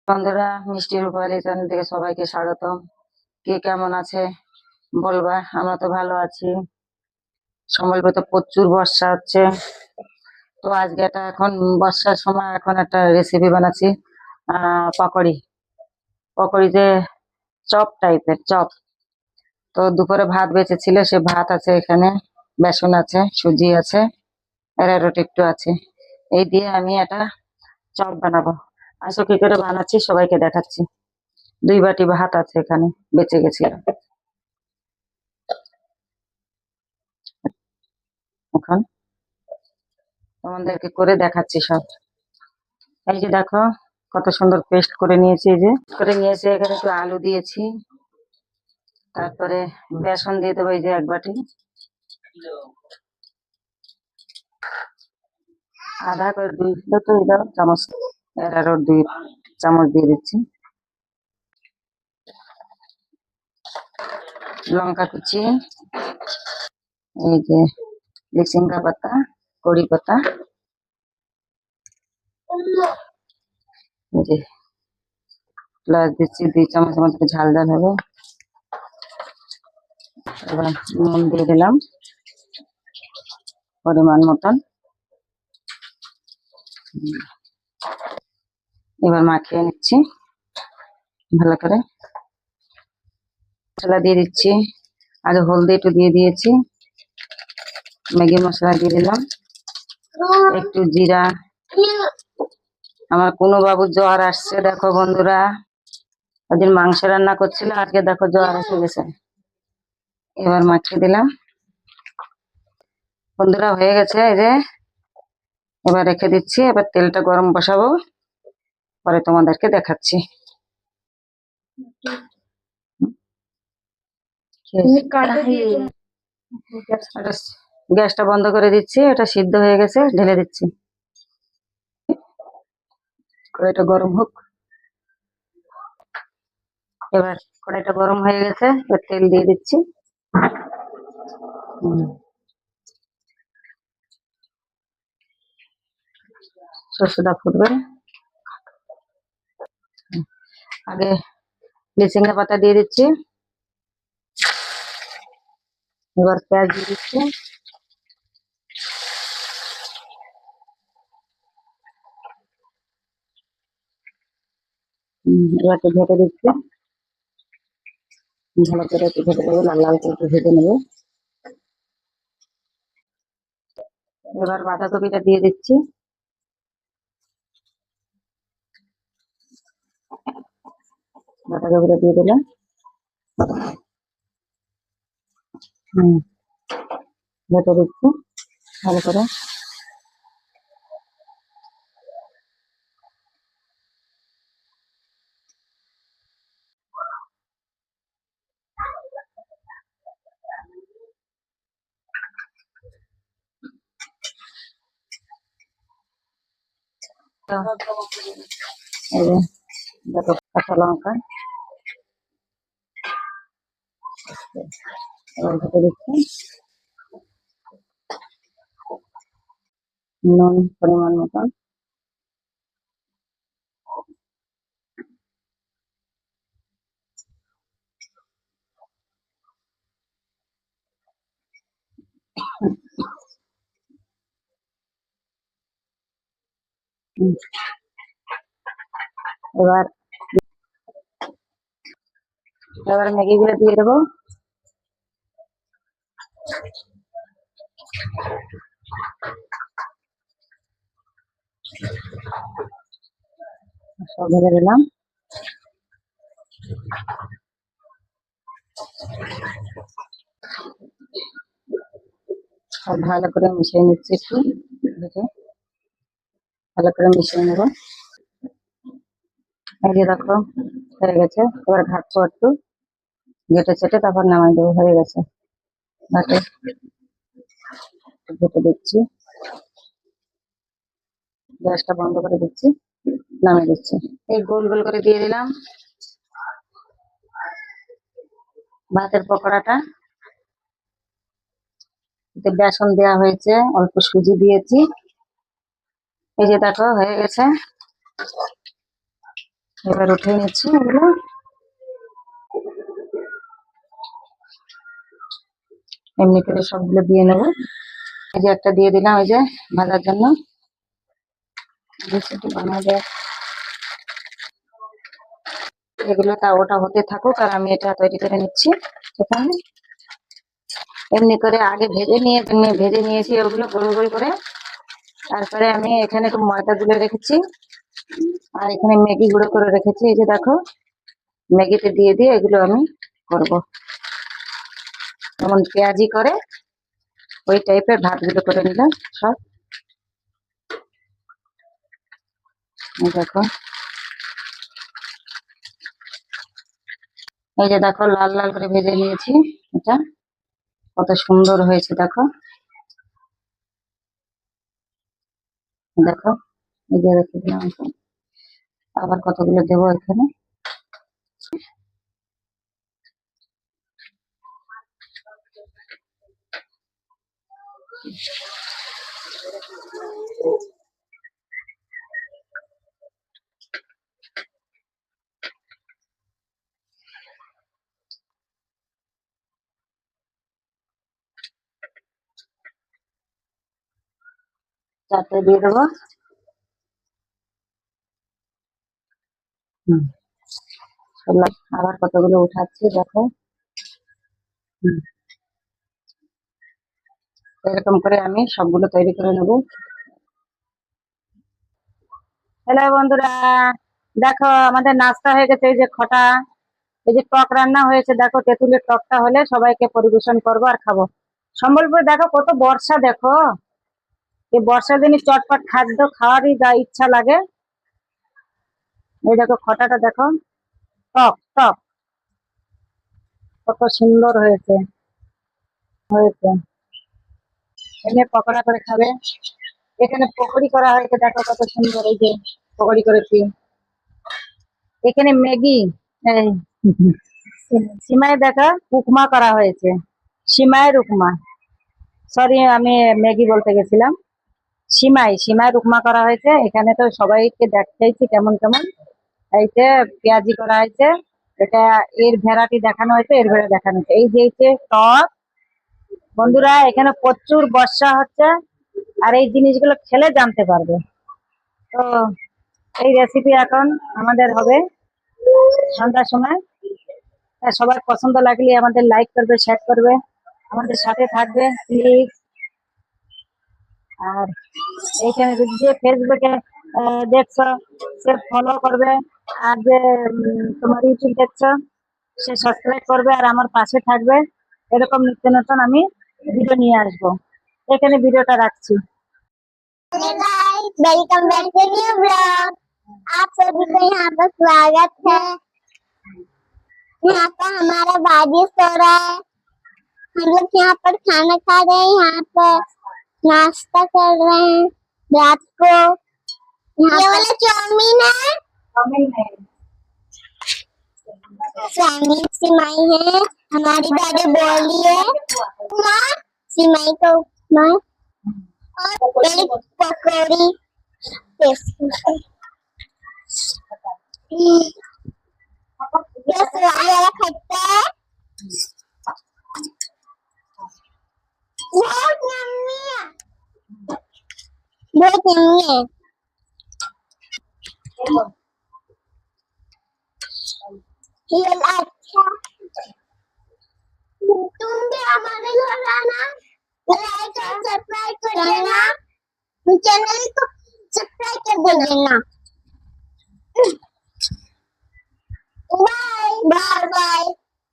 বন্ধুরা, মিষ্টির রূপালী চ্যানেল থেকে সবাইকে স্বাগতম। কে কেমন আছে বলবা। আমরা তো ভালো আছি। সম্বলপুরে তো প্রচুর বর্ষা হচ্ছে। তো আজকে এখন বর্ষার সময় এখন একটা রেসিপি বানাচ্ছি। পকোড়ি পকোড়ি যে চপ টাইপের চপ। তো দুপুরে ভাত বেঁচেছিল, সে ভাত আছে এখানে, বেসন আছে, সুজি আছে, অ্যারারুট একটু আছে। এই দিয়ে আমি একটা চপ বানাবো। আসো কি করে বানাচ্ছি সবাইকে দেখাচ্ছি। 2 বাটি ভাত আছে এখানে, বেঁচে গেছিল। এখন তোমাদেরকে করে দেখাচ্ছি সব। এই যে দেখো, কত সুন্দর পেস্ট করে নিয়েছি। এই যে করে নিয়েছি, এখানে একটু আলু দিয়েছি, তারপরে বেসন দিয়ে দেবো এই যে 1 বাটি, আধা করে 2 চামচ, অ্যারারুট 2 চামচ দিয়ে দিচ্ছি, লঙ্কা কুচি, এই যে লিচিঙ্গা পাতা, কড়ি পাতা, এই যে প্লাস দিচ্ছি 2 চামচ মতো, ঝাল ঝাল হবে। এবার নুন দিয়ে দিলাম পরিমাণ মতন। এবার মাখিয়ে নিচ্ছি ভালো করে। মশলা দিয়ে দিচ্ছি, আগে হলদি একটু দিয়ে দিয়েছি, ম্যাগি মশলা দিয়ে দিলাম, একটু জিরা। আমার কোনো বাবুর জ্বর আসছে দেখো বন্ধুরা, ওদিন মাংস রান্না করছিল, আজকে দেখো জ্বর এসে গেছে। এবার মাখিয়ে দিলাম বন্ধুরা, হয়ে গেছে। এই যে এবার রেখে দিচ্ছি, এবার তেলটা গরম বসাবো, পরে তোমাদেরকে দেখাচ্ছি। গ্যাসটা বন্ধ করে দিচ্ছি, এটা সিদ্ধ হয়ে গেছে, ঢেলে দিচ্ছি। কড়াইটা গরম হোক। এবার কড়াইটা গরম হয়ে গেছে, এবার তেল দিয়ে দিচ্ছি। সর্ষেটা ফুটবে, আগে লিচিঙ্গা পাতা দিয়ে দিচ্ছি, এবার পেঁয়াজ দিয়ে দিচ্ছি, এবার ঢেকে দিচ্ছি, ভালো করে একটু ঢেকে দেবো, লাল লাল করে ভেজে নেবো। এবার বাঁধাকপিটা দিয়ে দিচ্ছি, বাঁধাকপিটা দিয়ে দিলাম। ঢেকে দিচ্ছি ভালো করে। এই যে দেখো, কাঁচা লঙ্কা এবার ঢেকে দিচ্ছি, নুন পরিমাণ মতন, এবার এবার ম্যাগি গুলো দিয়ে দেবো। সব ঢেলে দিলাম। সব ভালো করে মিশিয়ে নিচ্ছি, একটু দেখে ভালো করে মিশিয়ে নেবো। এই যে দেখো হয়ে গেছে, এবার ঘাটবো একটু, ঘেটে ছেটে তারপর নামাই দেবো। হয়ে গেছে, ঘাটে ঘেটে দিচ্ছি, গ্যাসটা বন্ধ করে দিচ্ছি, নামিয়ে দিচ্ছি। এই গোল গোল করে দিয়ে দিলাম ভাতের পকোড়াটা। এতে বেসন দেওয়া হয়েছে, অল্প সুজি দিয়েছি। এই যে দেখো হয়ে গেছে। এবার উঠে নিচ্ছি এগুলো। এমনি করে সবগুলো দিয়ে নেবো। এই যে একটা দিয়ে দিলাম, এই যে ভাজার জন্য বানাই দেয়। এগুলো ওটা হতে থাকুক আর আমি এটা তৈরি করে নিচ্ছি। এখানে এমনি করে আগে ভেজে নিয়েছি ওগুলো গোল গোল করে। তারপরে আমি এখানে একটু ময়দা গুলে রেখেছি আর এখানে ম্যাগি গুঁড়ো করে রেখেছি। এই যে দেখো, ম্যাগিতে দিয়ে দিয়ে এগুলো আমি করব। যেমন পেঁয়াজি করে ওই টাইপের ভাতগুলো করে নিলাম সব। দেখো, এই যে দেখো লাল লাল করে ভেজে নিয়েছি। এটা কত সুন্দর হয়েছে দেখো। দেখো, এই যে রেখে দিলাম। আবার কতগুলো দেবো এখানে। চারটে দিয়ে দেবো। আবার কতগুলো উঠাচ্ছি দেখো। এরকম করে আমি সবগুলো তৈরি করে নেব। হ্যালো বন্ধুরা, দেখো আমাদের নাস্তা হয়ে গেছে। এই যে খটা, এই যে টক রান্না হয়েছে। দেখো তেঁতুলের টকটা হলে সবাইকে পরিবেশন করবো আর খাবো। সম্বলপুরে দেখো কত বর্ষা, দেখো এই বর্ষার দিনে চটপট খাদ্য খাওয়ারই যা ইচ্ছা লাগে। এই দেখো খটাটা দেখো, টক টক কত সুন্দর হয়েছে হয়েছে। এনে পকোড়া করে খাবে। এখানে পকোড়ি করা হয়েছে, দেখো কত সুন্দর। এই যে পকোড়ি করেছি। এখানে ম্যাগি, এই সিমাই দেখো উপমা করা হয়েছে। সিমাইয়ের উপমা, সরি আমি ম্যাগি বলতে গেছিলাম। সিমাইয়ের উপমা করা হয়েছে। এখানে তো সবাইকে দেখাইছি কেমন কেমন। এইতে পেঁয়াজি করা হয়েছে। এটা এর ভ্যারাইটি দেখানো হয়েছে, এর ভ্যারাইটি দেখানো হয়েছে। এই যে টক। বন্ধুরা এখানে প্রচুর বর্ষা হচ্ছে আর এই জিনিসগুলো খেলে জানতে পারবে। তো এই রেসিপি এখন আমাদের হবে সন্ধ্যার সময়। সবার পছন্দ লাগলে আমাদের লাইক করবে, শেয়ার করবে, আমাদের সাথে থাকবে প্লিজ। আর এইখানে যে ফেসবুকে দেখছো সে ফলো করবে। আর যে তোমার ইউটিউব দেখছো সে সাবস্ক্রাইব করবে আর আমার পাশে থাকবে। এরকম নিত্য নতুন আমি ভিডিও নিয়ে আসবো। এখানে ভিডিওটা রাখছি। Welcome back to new blog. आप सभी को यहाँ पर स्वागत है। यहाँ पर हमारा बाजी सो रहा है। हम लोग यहाँ पर खाना खा रहे हैं, यहाँ पर नाश्ता कर रहे हैं रात को। ये वाला चाउमीन है, चाउमीन सिमाई है। हमारी दादी बोली है माँ सिमाई को उपमा और पकौड़ी। ये स्वाद वाला खट्टा है, बहुत यम्मी है, बहुत यम्मी है। ये अच्छा, तुम भी हमारे घर आना, लाइक और सब्सक्राइब कर देना, चैनल को सब्सक्राइब कर देना। Bye bye bye.